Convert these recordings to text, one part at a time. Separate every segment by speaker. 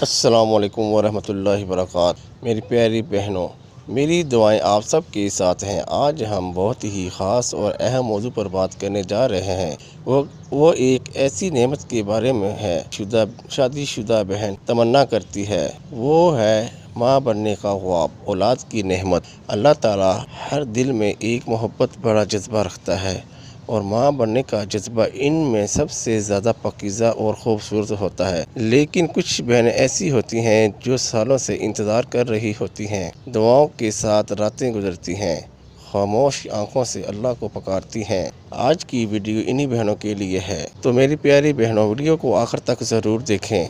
Speaker 1: السلام علیکم ورحمۃ اللہ وبرکاتہ۔ میری پیاری بہنوں، میری دعائیں آپ سب کے ساتھ ہیں۔ آج ہم بہت ہی خاص اور اہم موضوع پر بات کرنے جا رہے ہیں۔ وہ ایک ایسی نعمت کے بارے میں ہے شادی شدہ بہن تمنا کرتی ہے، وہ ہے ماں بننے کا خواب، اولاد کی نعمت۔ اللہ تعالیٰ ہر دل میں ایک محبت بڑا جذبہ رکھتا ہے، اور ماں بننے کا جذبہ ان میں سب سے زیادہ پاکیزہ اور خوبصورت ہوتا ہے۔ لیکن کچھ بہنیں ایسی ہوتی ہیں جو سالوں سے انتظار کر رہی ہوتی ہیں، دعاؤں کے ساتھ راتیں گزرتی ہیں، خاموش آنکھوں سے اللہ کو پکارتی ہیں۔ آج کی ویڈیو انہی بہنوں کے لیے ہے، تو میری پیاری بہنوں ویڈیو کو آخر تک ضرور دیکھیں،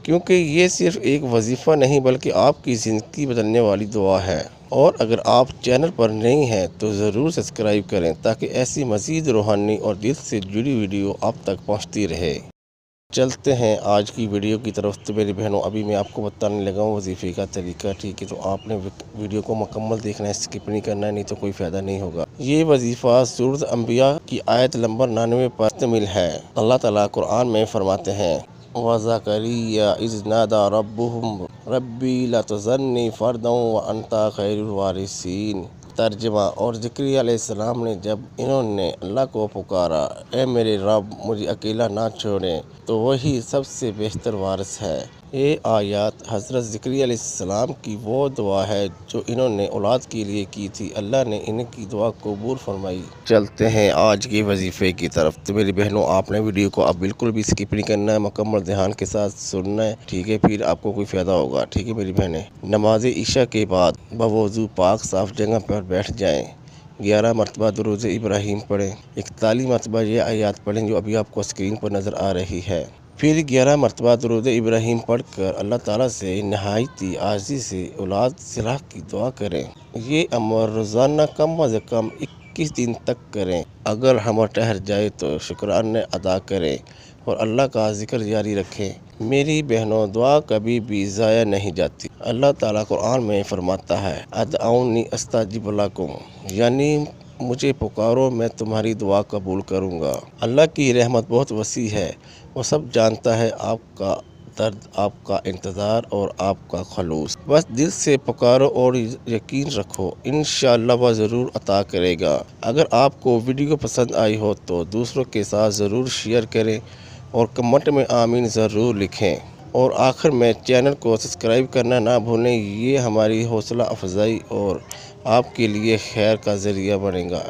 Speaker 1: کیونکہ یہ صرف ایک وظیفہ نہیں بلکہ آپ کی زندگی بدلنے والی دعا ہے۔ اور اگر آپ چینل پر نئی ہیں تو ضرور سبسکرائب کریں تاکہ ایسی مزید روحانی اور دل سے جڑی ویڈیو آپ تک پہنچتی رہے۔ چلتے ہیں آج کی ویڈیو کی طرف۔ تو میری بہنوں، ابھی میں آپ کو بتانے لگا ہوں وظیفے کا طریقہ، ٹھیک ہے؟ تو آپ نے ویڈیو کو مکمل دیکھنا ہے، اسکپ نہیں کرنا ہے، نہیں تو کوئی فائدہ نہیں ہوگا۔ یہ وظیفہ سورۃ انبیاء کی آیت نمبر 99 پر مشتمل ہے۔ اللہ تعالیٰ قرآن میں فرماتے ہیں، وَزَكَرِيَّا إِذْ نَادَىٰ رَبَّهُ رَبِّ لَا تَذَرْنِي فَرْدًا وَأَنْتَ خَيْرُ الْوَارِثِينَ۔ ترجمہ: اور زکریا علیہ السلام نے جب انہوں نے اللہ کو پکارا، اے میرے رب، مجھے اکیلا نہ چھوڑیں، تو وہی سب سے بہتر وارث ہے۔ یہ آیات حضرت زکریا علیہ السلام کی وہ دعا ہے جو انہوں نے اولاد کے لیے کی تھی۔ اللہ نے ان کی دعا قبول فرمائی۔ چلتے ہیں آج کے وظیفے کی طرف۔ تو میری بہنوں، آپ نے ویڈیو کو اب بالکل بھی اسکپ نہیں کرنا ہے، مکمل دھیان کے ساتھ سننا ہے، ٹھیک ہے؟ پھر آپ کو کوئی فائدہ ہوگا، ٹھیک ہے میری بہنیں؟ نماز عشاء کے بعد بوضو پاک صاف جگہ پر بیٹھ جائیں، 11 مرتبہ درود ابراہیم پڑھیں، 41 مرتبہ یہ آیات پڑھیں جو ابھی آپ کو اسکرین پر نظر آ رہی ہے۔ پھر 11 مرتبہ درود ابراہیم پڑھ کر اللہ تعالیٰ سے نہایتی عاجزی سے اولاد صلاح کی دعا کریں۔ یہ عمل روزانہ کم از کم 21 دن تک کریں۔ اگر ہمت ٹھہر جائے تو شکرانے ادا کریں اور اللہ کا ذکر جاری رکھیں۔ میری بہنوں، دعا کبھی بھی ضائع نہیں جاتی۔ اللہ تعالیٰ قرآن میں فرماتا ہے، ادعونی استجب لکم، یعنی مجھے پکارو میں تمہاری دعا قبول کروں گا۔ اللہ کی رحمت بہت وسیع ہے، وہ سب جانتا ہے، آپ کا درد، آپ کا انتظار اور آپ کا خلوص۔ بس دل سے پکارو اور یقین رکھو، انشاءاللہ وہ ضرور عطا کرے گا۔ اگر آپ کو ویڈیو پسند آئی ہو تو دوسروں کے ساتھ ضرور شیئر کریں اور کمنٹ میں آمین ضرور لکھیں۔ اور آخر میں چینل کو سبسکرائب کرنا نہ بھولیں، یہ ہماری حوصلہ افزائی اور آپ کے لیے خیر کا ذریعہ بنے گا۔